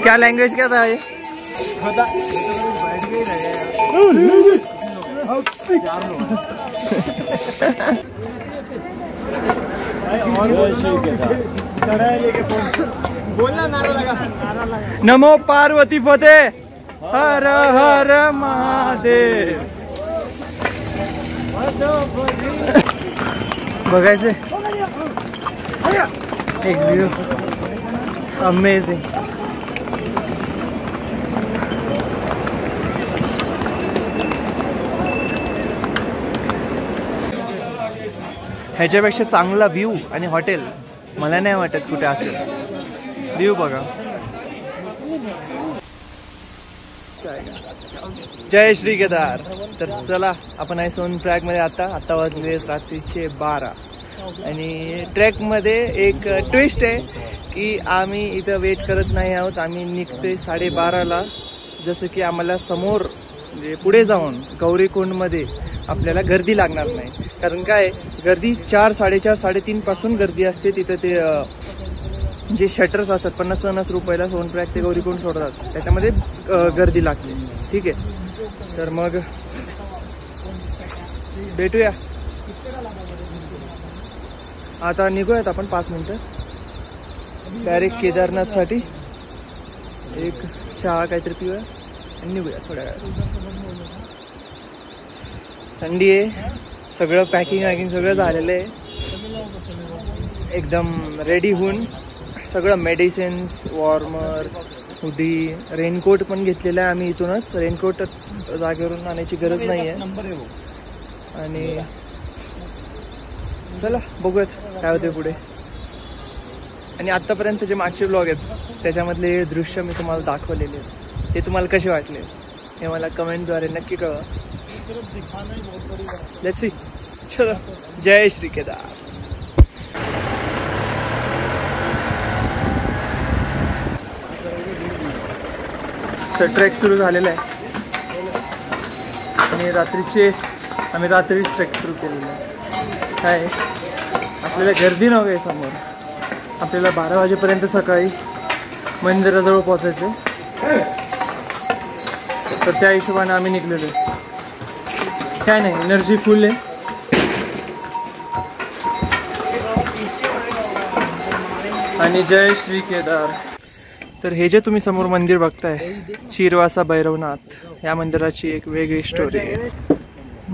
क्या लैंग्वेज क्या था ये? नमो पार्वती फते हर हर महादेव. बघायचे एक व्ह्यू अमेझिंग. ह्याच्यापेक्षा चांगला व्ह्यू आणि हॉटेल मला नाही वाटत कुठे असेल. व्ह्यू बघा. जय श्री केदार. तर चला आपण आहे सोनप्रयाग मध्ये. आता वाजले रात्रीचे 12 आणि ट्रॅक मध्ये एक ट्विस्ट आहे की आम्ही इथं वेट करत नाही आहोत. आम्ही निघतोय 12:30ला. जसं की आम्हाला समोर म्हणजे पुढे जाऊन गौरीकुंड मध्ये आपल्याला गर्दी लागणार नाही. कारण काय गर्दी 4, 4:30, 3:30 पासून गर्दी असते तिथं. ते जे शटर्स असतात 50-50 रुपयाला सोनप्रयाग ते गौरीकुंड सोडतात, त्याच्यामध्ये गर्दी लागते. ठीक आहे. तर मग भेटूया. आता निघूयात आपण 5 मिनिटं डायरेक्ट केदारनाथसाठी. एक चहा काहीतरी पिऊया आणि निघूया थोड्या वेळात. थंडी आहे. सगळं पॅकिंग सगळं झालेलं आहे. एकदम रेडी होऊन सगळं मेडिसिन्स, वॉर्मर, हुडी, रेनकोट पण घेतलेला आहे आम्ही इथूनच. रेनकोट जागेवरून आणायची गरज नाही आहे. आणि चला बघूयात काय होते पुढे. आणि आतापर्यंत जे मागचे ब्लॉग आहेत त्याच्यामधले दृश्य मी तुम्हाला दाखवलेले आहेत, ते तुम्हाला कसे वाटले हे मला कमेंटद्वारे नक्की कळवा. Let's see. चलो जय श्री केदार. तर ट्रेक सुरू झालेला आहे आणि आम्ही रात्रीच ट्रेक सुरू केलेला आहे. काय आपल्याला गर्दी नव्हे आहे समोर. आपल्याला 12 वाजेपर्यंत सकाळी मंदिराजवळ पोचायचं आहे. तर त्या हिशोबाने आम्ही निघलेलो आहे. काय नाही, एनर्जी फुल आहे. आणि जय श्री केदार. तर हे जे तुम्ही समोर मंदिर बघताय चीरवासा भैरवनाथ, या मंदिराची एक वेगळी स्टोरी आहे.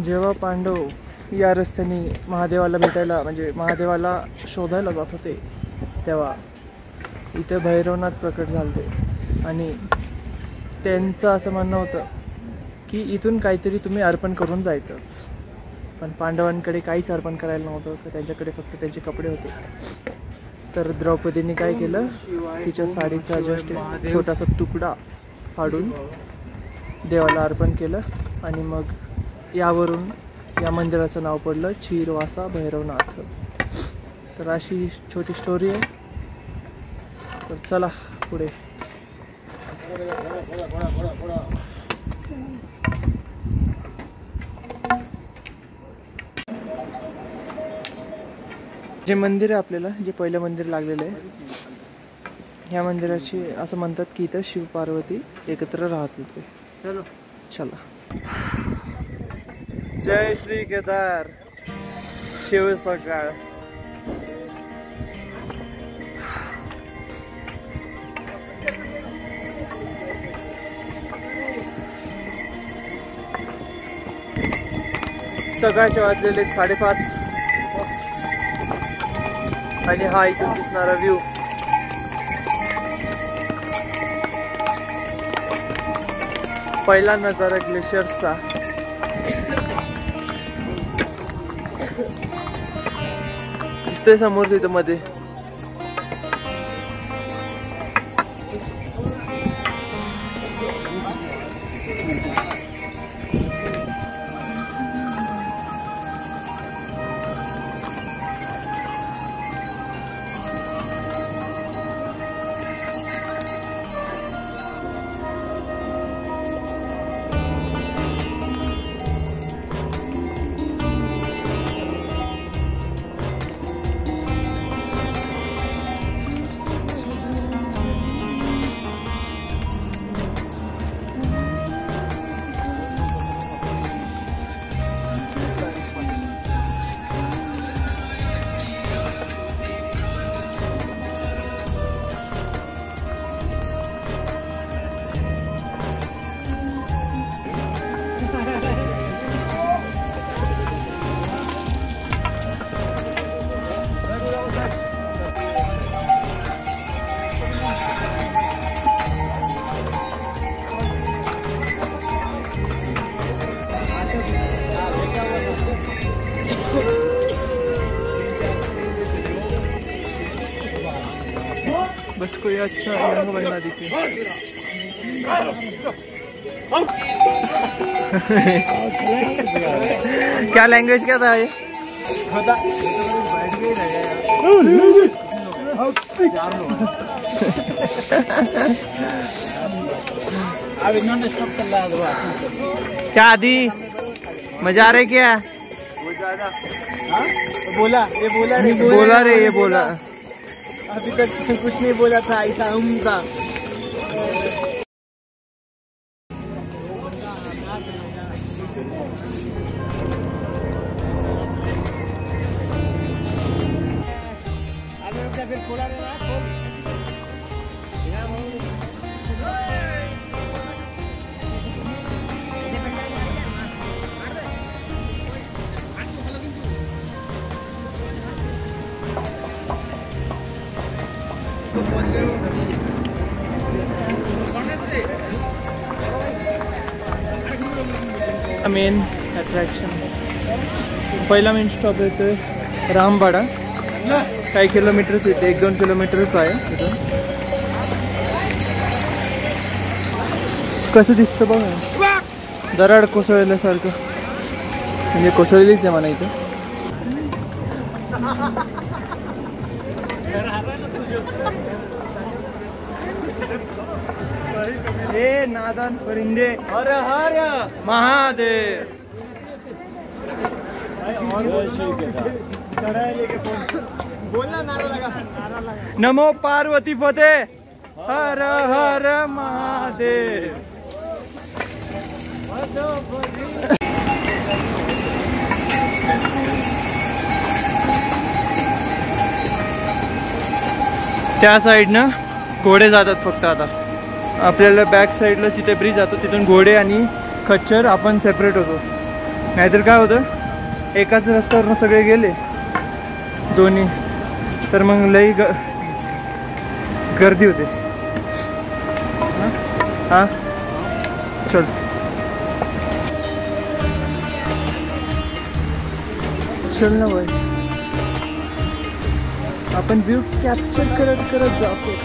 जेव्हा पांडव या रस्त्याने महादेवाला भेटायला म्हणजे महादेवाला शोधायला जात होते तेव्हा इथे भैरवनाथ प्रकट झाले. आणि त्यांचं असं म्हणणं होतं की इथून काहीतरी तुम्ही अर्पण करून जायचंच. पण पांडवांकडे काहीच अर्पण करायला नव्हतं, तर त्यांच्याकडे फक्त त्यांचे कपडे होते. तर द्रौपदीने काय केलं, तिच्या साडीचा जस्ट छोटासा तुकडा फाडून देवाला अर्पण केलं. आणि मग यावरून या मंदिराचं नाव पडलं चीरवासा भैरवनाथ. तर अशी छोटी स्टोरी आहे. तर चला पुढे. जे मंदिर आहे आपल्याला, जे पहिलं मंदिर लागलेलं आहे, ह्या मंदिराची असं म्हणतात की इथं शिव पार्वती एकत्र राहत होते. चलो चला. जय श्री केदार. शिव सकाळ. सकाळचे वाजलेले 5:30 आणि हा इथून दिसणारा व्ह्यू. पहिला नजारा ग्लेशियर्सचा. दिसतोय समोर तिथं मध्ये. अच्छा रंग बनना दिखे। क्या लैंग्वेज क्या था ये? क्या आदि मजा आ रहा है क्या? बोला रे ये बोला। अभी तक कुछ नहीं बोला था, ऐसा था। मेन अट्रॅक्शन पहिला मेन स्टॉप येतोय रामबाडा। काही किलोमीटर्स येते, 1-2 किलोमीटर्स आहे इथून। कसं दिसतं बघा, दराड कोसळल्यासारखं, म्हणजे कोसळलीच आहे म्हणा इथे। हे नादान परिंदे, हर हर महादेव। नमो पार्वती फते, हर हर महादेव। त्या साईडनं घोडे जातात फक्त आता। आपल्याला बॅक साईडला जिथे ब्रिज जातो तिथून घोडे आणि खच्चर आपण सेपरेट होतो। नाहीतर काय होतं, एकाच रस्त्यावरनं सगळे गेले दोन्ही तर मग लई गर्दी होते। हां चल चल ना बाई, आपण व्ह्यू कॅप्चर करत करत जातो।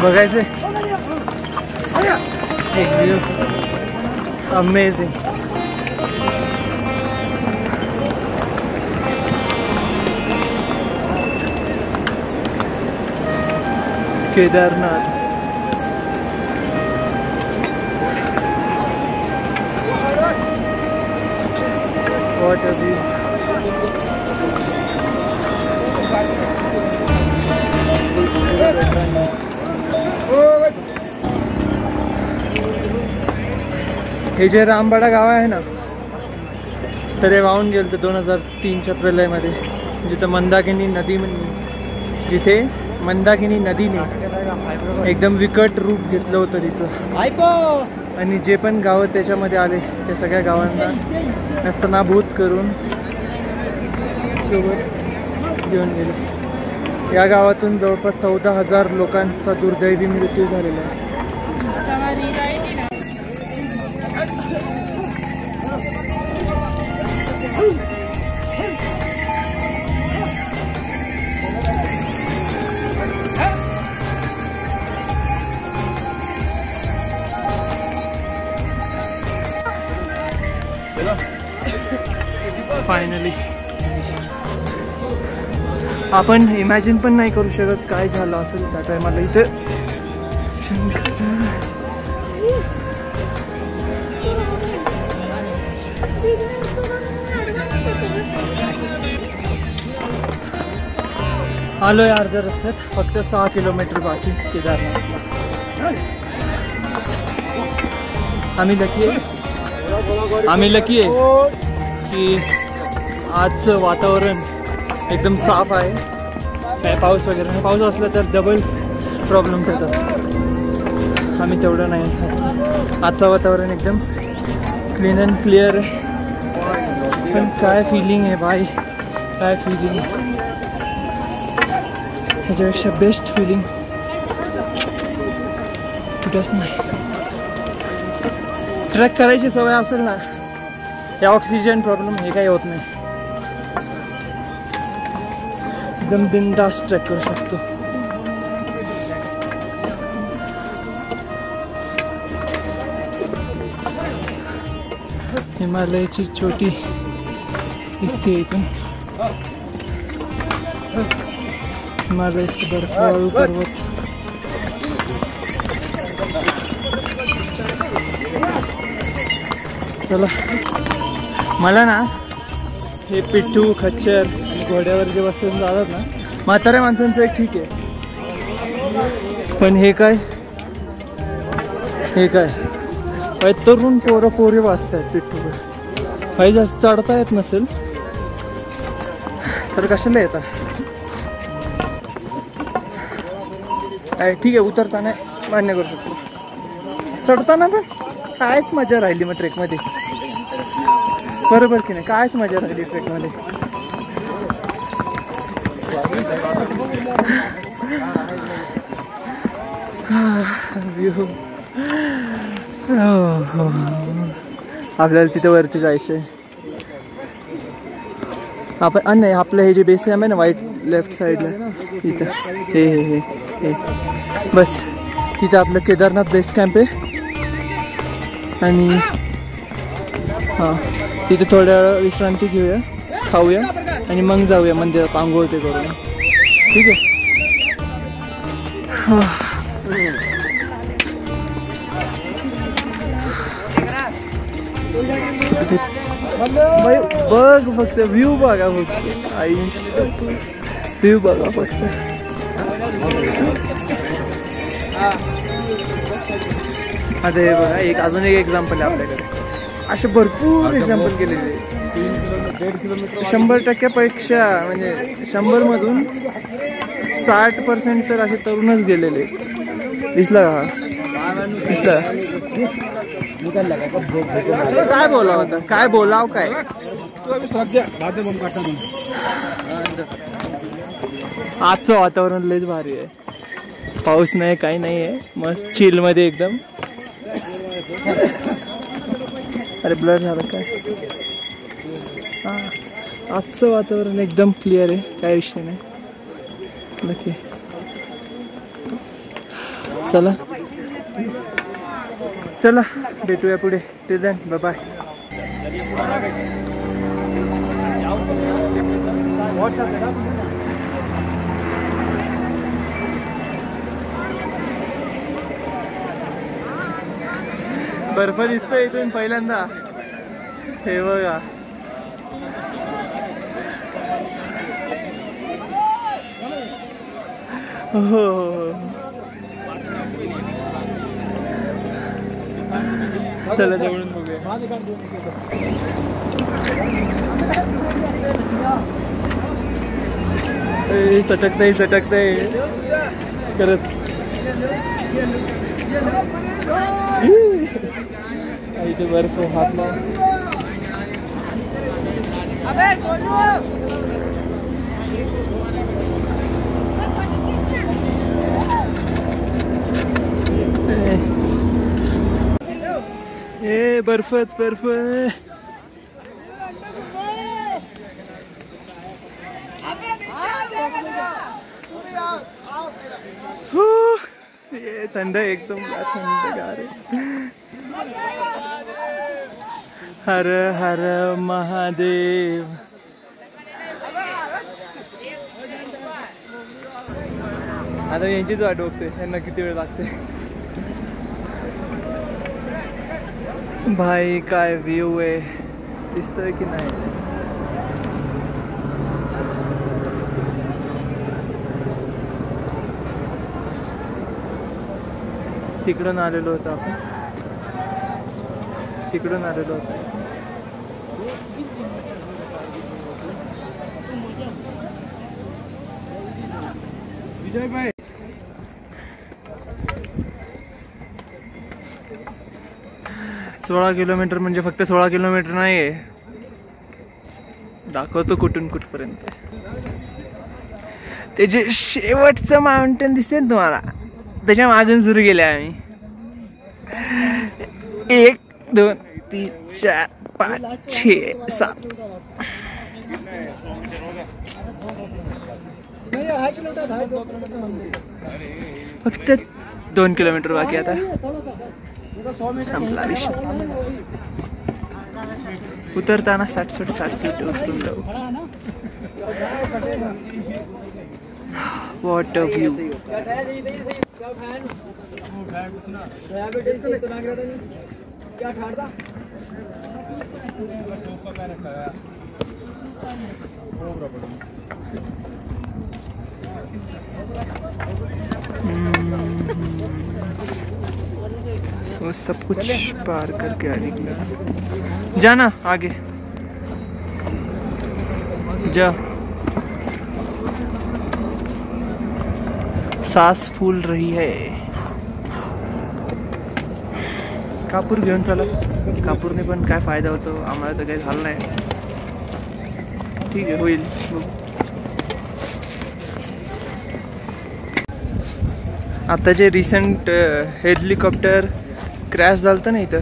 बघायचे एक view amazing. Kedarnath what a view. हे जे रामबाडा गाव आहे ना, तर हे वाहून गेलं तर 2003च्या प्रलयामध्ये, जिथे मंदाकिनी नदीने एकदम विकट रूप घेतलं होतं तिचं। आणि जे पण गावं त्याच्यामध्ये आले त्या सगळ्या गावांना नस्तनाभूत करून सोबत घेऊन गेले। या गावातून जवळपास 14,000 लोकांचा दुर्दैवी मृत्यू झालेला आहे। चलो फायनली. आपण इमॅजिन पण नाही करू शकत काय झालं असेल त्या टायमाला इथं. आलोय अर्ध्या रस्त्यात, फक्त 6 किलोमीटर बाकी केदारनाथला. आम्ही लकी आहे की आजचं वातावरण एकदम साफ आहे. काय पाऊस वगैरे नाही. पाऊस असला तर डबल प्रॉब्लेम्स येतात. आम्ही तेवढं नाही. आजचं वातावरण एकदम क्लीन अँड क्लिअर आहे. पण काय फिलिंग आहे बाई, काय फिलिंग आहे. त्याच्यापेक्षा बेस्ट फिलिंग कुठेच नाही. ट्रेक करायची सवय असेल ना, या ऑक्सिजन प्रॉब्लेम हे काही होत नाही. एकदम बिनधास्त ट्रेक करू शकतो. हिमालयाची चोटी दिसते इथून. हिमालयाचे बर्फाळू पर्वत. चला, मला ना हे पिट्टू खच्चर आणि घोड्यावर जे बसून जातात ना, म्हाताऱ्या माणसांचं एक ठीक आहे. पण हे काय तरुण पोरं वाचतात पिट्टूवर. काही जास्त चढता येत नसेल तर कशाला येतात. काय ठीक आहे, उतरताना मान्य करू शकतो. चढताना पण कायच मजा राहिली मग ट्रेकमध्ये. बरोबर की नाही, कायच मजा राहिली ट्रेकमध्ये. आपल्याला तिथं वरती जायचंय. आपण नाही, आपलं हे जे बेस कॅम्प आहे ना व्हाईट लेफ्ट साईडला, तिथं हे बस तिथं आपलं केदारनाथ बेस कॅम्प आहे. आणि हां, तिथे थोड्या वेळ विश्रांती घेऊया, खाऊया आणि मग जाऊया मंदिरात आंघोळ ते करूया. ठीक आहे. बघ फक्त व्ह्यू बघा, फक्त आयुष्य व्ह्यू बघा फक्त. आता हे बघा, अजून एक एक्झाम्पल आहे आपल्याकडे. असे भरपूर एक्झाम्पल केलेले. 100%पेक्षा म्हणजे 100मधून 60% तर असे तरुणच गेलेले. दिसला का? दिसला. काय बोलावं आता, काय बोलाव काय. आजचं वातावरण लयच भारी आहे. पाऊस नाही, काही नाही आहे. मस्त चिल मध्ये एकदम. अरे ब्लर झालं काय. आजचं वातावरण एकदम क्लिअर आहे, काय विषय नाही. नक्की चला भेटूया पुढे. Till then, bye bye. बर्फ दिसतोय इथून पहिल्यांदा. हे बघा, हो. चला जवळून बघूया. सटकतय खरंच. इथे बर्फ हात लाव. बर्फच बर्फ. ये थंड एकदम थंडगार. हर हर महादेव. आता यांचीच वाट बघते, यांना किती वेळ लागते. भाई काय व्ह्यू आहे, दिसतोय की नाही. तिकडून आलेलो होतो आपण, तिकडून आलेलो होतो. विजय भाई 16 किलोमीटर म्हणजे फक्त 16 किलोमीटर नाही आहे. दाखवतो कुठून कुठपर्यंत. ते जे शेवटचं माउंटेन दिसते ना तुम्हाला, त्याच्या मागून सुरू केले आम्ही. 1 2 3 4 5 6 7 फक्त 2 किलोमीटर बाकी. आता संपला विषय. उतरताना 60-60 उतरून जाऊ. What a view. वो सब कुछ पार करके आ निकला. जाना आगे जा. सांस फूल रही है. कापूर घेऊन चला. कापूरने पण काय फायदा होतो, आम्हाला तर काही झालं नाही. ठीक आहे, होईल. आता जे रिसेंट हेलिकॉप्टर क्रॅश झालं ना इथं,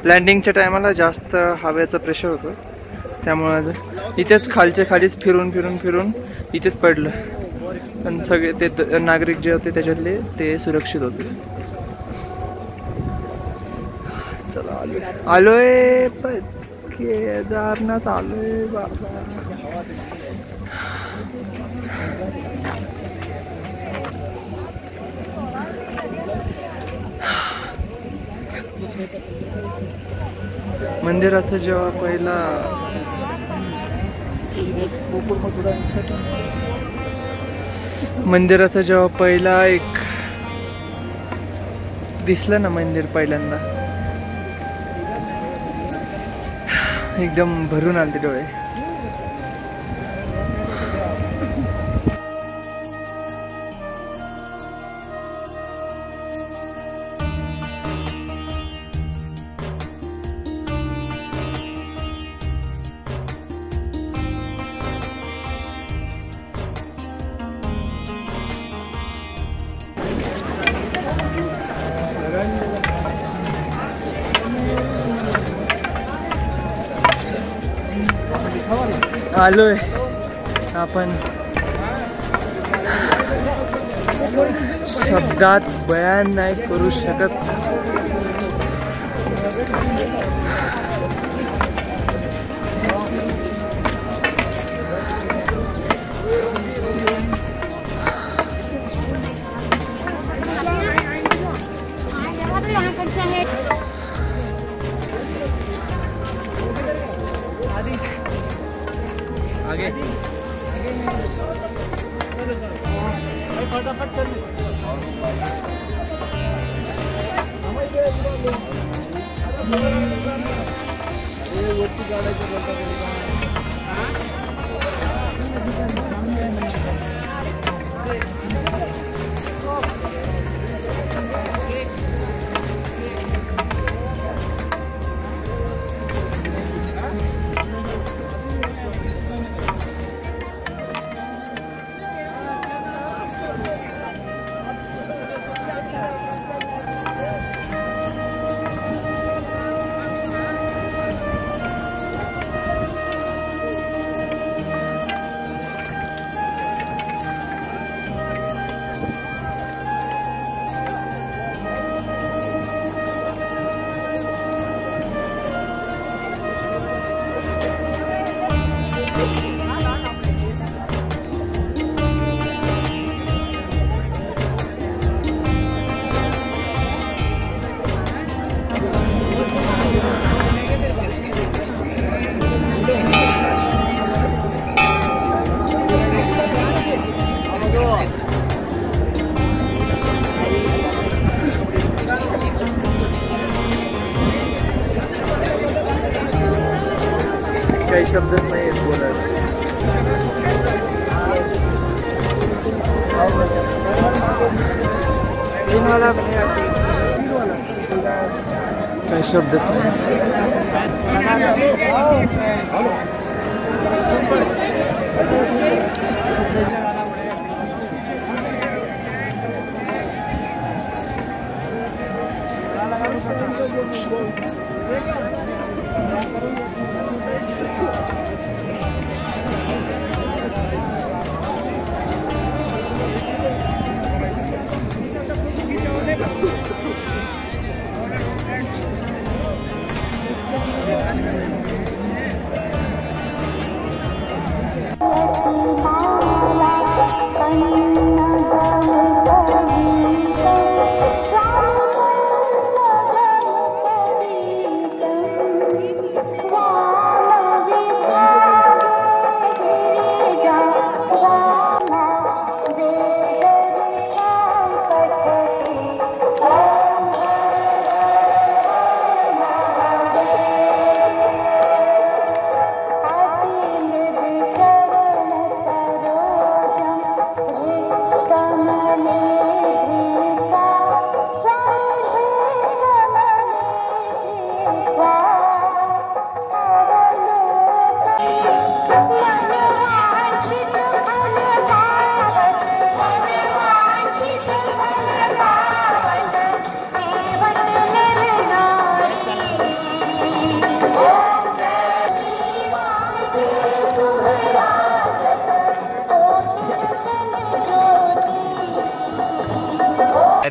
लँडिंगच्या टायमाला जास्त हवेचं प्रेशर होतं, त्यामुळे इथेच खालच्या खालीच फिरून इथेच पडलं. पण सगळे ते नागरिक जे होते त्याच्यातले ते सुरक्षित होते. चला आलोय केदारनाथ आलोय बाबा. मंदिराचा जेव्हा पहिला एक दिसलं ना मंदिर पहिल्यांदा, एकदम भरून आले डोळे. आलोय आपण. शब्दात बयान नाही करू शकत. आगे फटाफट चल. काही शब्दच नाही आहेत बोलायला. काही शब्दच नाही.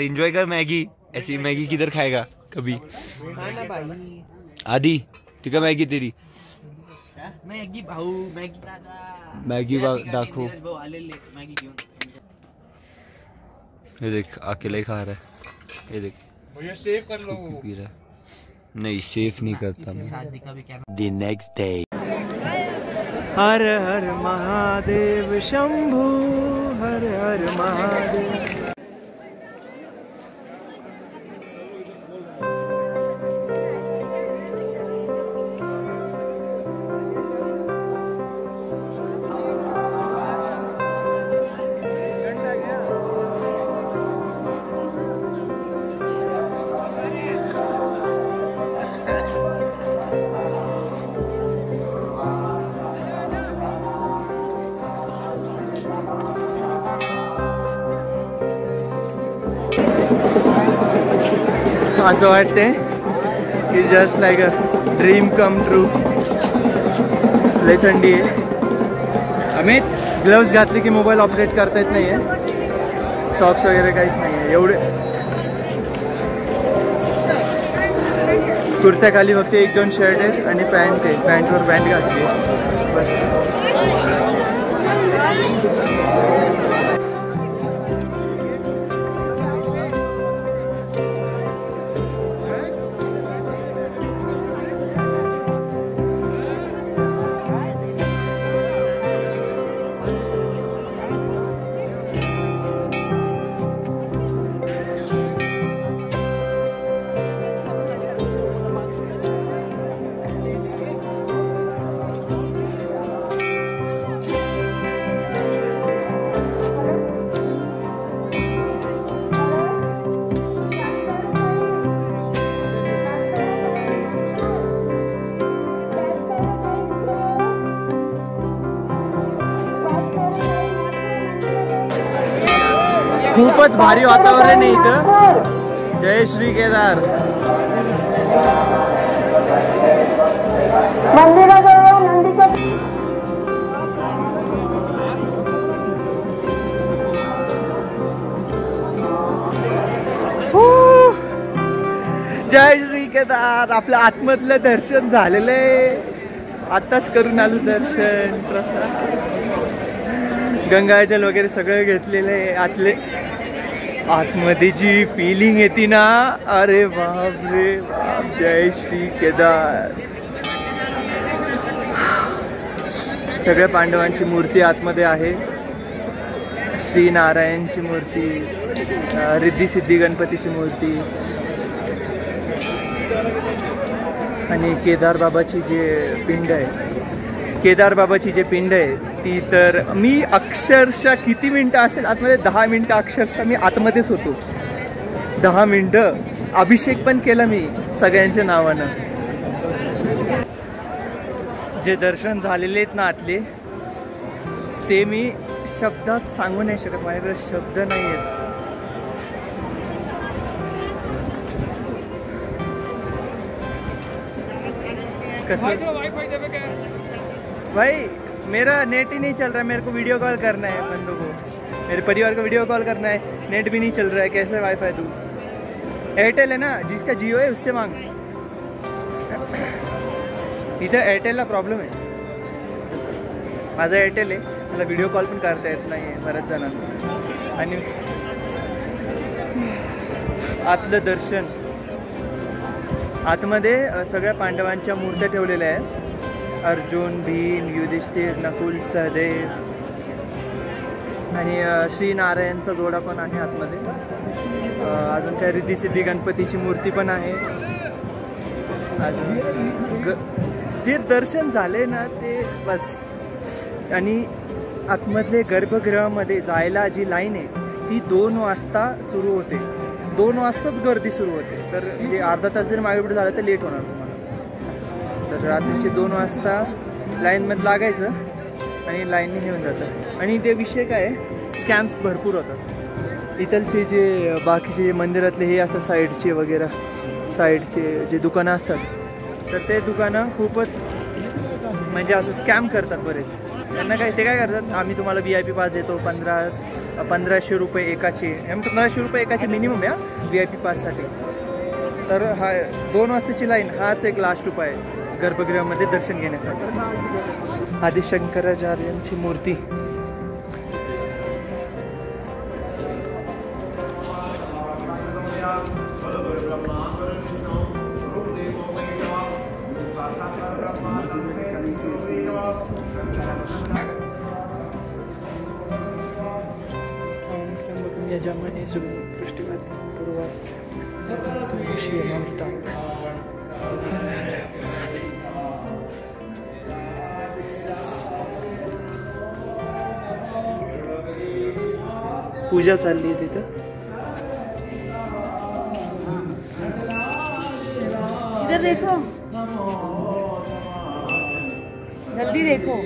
एंजॉय कर मैगी. ऐसी मैगी किधर खाएगा कभी. आदि ठीक है मैगी तेरी. मैगी भाऊ मैगी मैगी दाखो. ये देख अकेले खा रहा है. ये देख मुझे सेव कर लो. पी रहा है. नहीं सेफ नहीं करता मैं. The next day. हर हर महादेव शंभू हर हर महादेव. असं वाटते की just like a dream come true. लय थंडी आहे. अमित ग्लव्स घातले की मोबाईल ऑपरेट करता येत नाही आहे. सॉक्स वगैरे काहीच नाही आहे. एवढे कुर्त्याखाली फक्त 1-2 शर्ट आहेत आणि पॅन्ट आहे. पॅन्टवर पॅन्ट घातली बस. खूपच भारी वातावरण आहे इथं. जय श्री केदार. जय श्री केदार. आपलं आतमधलं दर्शन झालेलं आहे. आताच करून आलो दर्शन. प्रसाद गंगाजल वगैरे सगळं घेतलेलं आहे. आतमध्ये जी फिलिंग येते ना, अरे बाप रे बाप. जय श्री केदार. सगळ्या पांडवांची मूर्ती आतमध्ये आहे. श्री नारायणची मूर्ती, रिद्धी सिद्धी गणपतीची मूर्ती आणि केदार बाबाची जे पिंड आहे केदार बाबाची जी पिंड आहे ती, तर मी अक्षरशः किती मिनटं असेल आतमध्ये, 10 मिनटं अक्षरशः मी आतमध्येच होतो. 10 मिनटं अभिषेक पण केला मी सगळ्यांच्या नावानं. जे दर्शन झालेले आहेत ना आतले, ते मी शब्दात सांगू नाही शकत, माझ्याकडे शब्द नाही आहेत. भाई मेरा नेट ही नहीं चल रहा है, मेरे को वीडियो कॉल करना है बंदों को, मेरे परिवार को वीडियो कॉल करना है, नेट भी नहीं चल रहा है, कैसे वाईफाई दूँ? एयरटेल है ना, जिसका जियो है उससे मांग. इथं एयरटेलला प्रॉब्लेम आहे. माझा एयरटेल आहे, मला व्हिडिओ कॉल पण करता येत नाही आहे बऱ्याच जणांना. आणि आतलं दर्शन, आतमध्ये सगळ्या पांडवांच्या मूर्त्या ठेवलेल्या आहेत. अर्जुन, भीम, युधिष्ठिर, नकुल, सहदेव आणि श्रीनारायणचा जोडा पण आहे आतमध्ये. अजून काय रिद्धी सिद्धी गणपतीची मूर्ती पण आहे. अजून जे दर्शन झाले ना ते बस. आणि आतमधले गर्भगृहामध्ये जायला जी लाईन आहे ती 2 वाजता सुरू होते. 2 वाजताच गर्दी सुरू होते. तर म्हणजे अर्धा तास जर मागे पुढे झालं तर लेट होणार तुम्हाला. तर रात्रीचे 2 वाजता लाईनमध्ये लागायचं आणि लाईनने घेऊन जातं. आणि ते विषय काय, स्कॅम्स भरपूर होतात. इथलचे जे बाकीचे मंदिरातले हे असं साईडचे वगैरे, साईडचे जे दुकानं असतात तर ते दुकानं खूपच म्हणजे असं स्कॅम करतात बरेच. त्यांना काय, ते काय करतात, आम्ही तुम्हाला VIP पास देतो 1500 रुपये एकाचे, 1500 रुपये एकाचे मिनिमम आहे VIP पाससाठी. तर हा 2 वाजताची लाईन हाच एक लास्ट उपाय आहे गर्भगृहामध्ये दर्शन घेण्यासाठी. आदि शंकराचार्यांची मूर्ती. यजमाने पृष्ठभाती पूर्वा पूजा चालली आहे तिथं. इधर देखो, जल्दी देखो.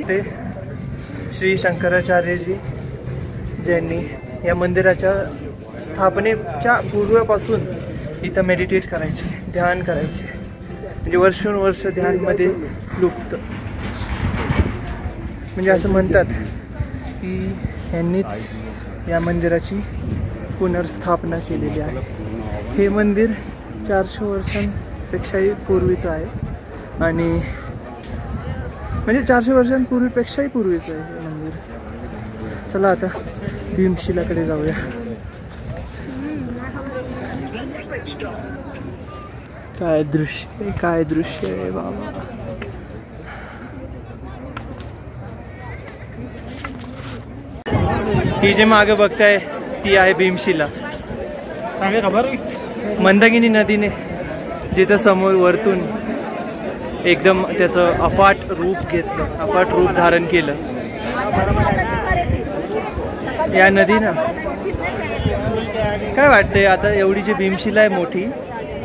ते श्री शंकराचार्यजी ज्यांनी या मंदिराच्या स्थापनेच्या पूर्वापासून इथं मेडिटेट करायचे, ध्यान करायचे. म्हणजे वर्षानुवर्ष ध्यानमध्ये लुप्त. म्हणजे असं म्हणतात की यांनीच या मंदिराची पुनर्स्थापना केलेली आहे. हे मंदिर 400 वर्षांपेक्षाही पूर्वीचं आहे. आणि म्हणजे 400 वर्षांपूर्वीपेक्षाही पूर्वीचं आहे हे मंदिर. चला आता भीमशिलाकडे जाऊया. काय दृश्य, काय दृश्य आहे बाबा. ही जे मागे बघताय ती आहे भीमशिला. मंदाकिनी नदीने जिथं समोर वरतून एकदम त्याचं अफाट रूप घेतलं, अफाट रूप धारण केलं. या नदीनं काय वाटतंय आता, एवढी जी भीमशिला आहे मोठी,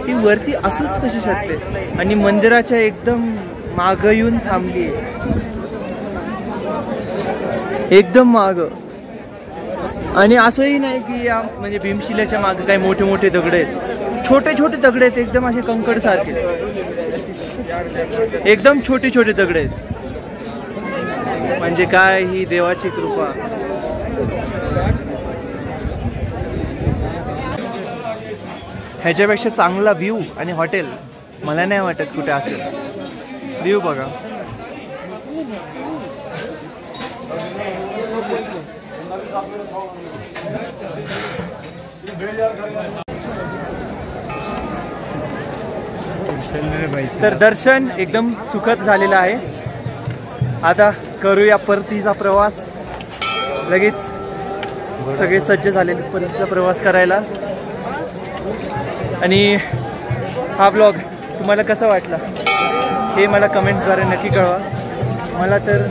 ती वरती असूच कशी शकते. आणि मंदिराच्या एकदम मागं येऊन थांबली आहे, एकदम मागं. आणि असंही नाही की या म्हणजे भीमशिलेच्या मागे काही मोठे मोठे दगड आहेत, छोटे छोटे दगड आहेत, एकदम असे कंकड सारखे, एकदम छोटे छोटे दगड आहेत. म्हणजे काय ही देवाची कृपा. ह्याच्यापेक्षा चांगला व्ह्यू आणि हॉटेल मला नाही वाटत कुठे असेल. व्ह्यू बघा. तर दर्शन एकदम सुखद झालेलं आहे. आता करूया परतीचा प्रवास. लगेच सगळे सज्ज झालेले परतचा प्रवास करायला. आणि हा ब्लॉग तुम्हाला कसा वाटला हे मला कमेंटद्वारे नक्की कळवा. मला तर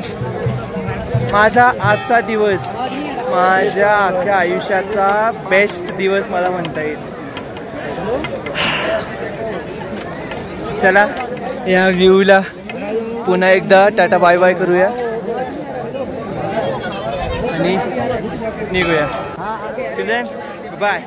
माझा आजचा दिवस माझ्या अख्ख्या आयुष्याचा बेस्ट दिवस मला म्हणता येईल. चला या व्ह्यूला पुन्हा एकदा टाटा बाय बाय करूया आणि निघूया. बाय.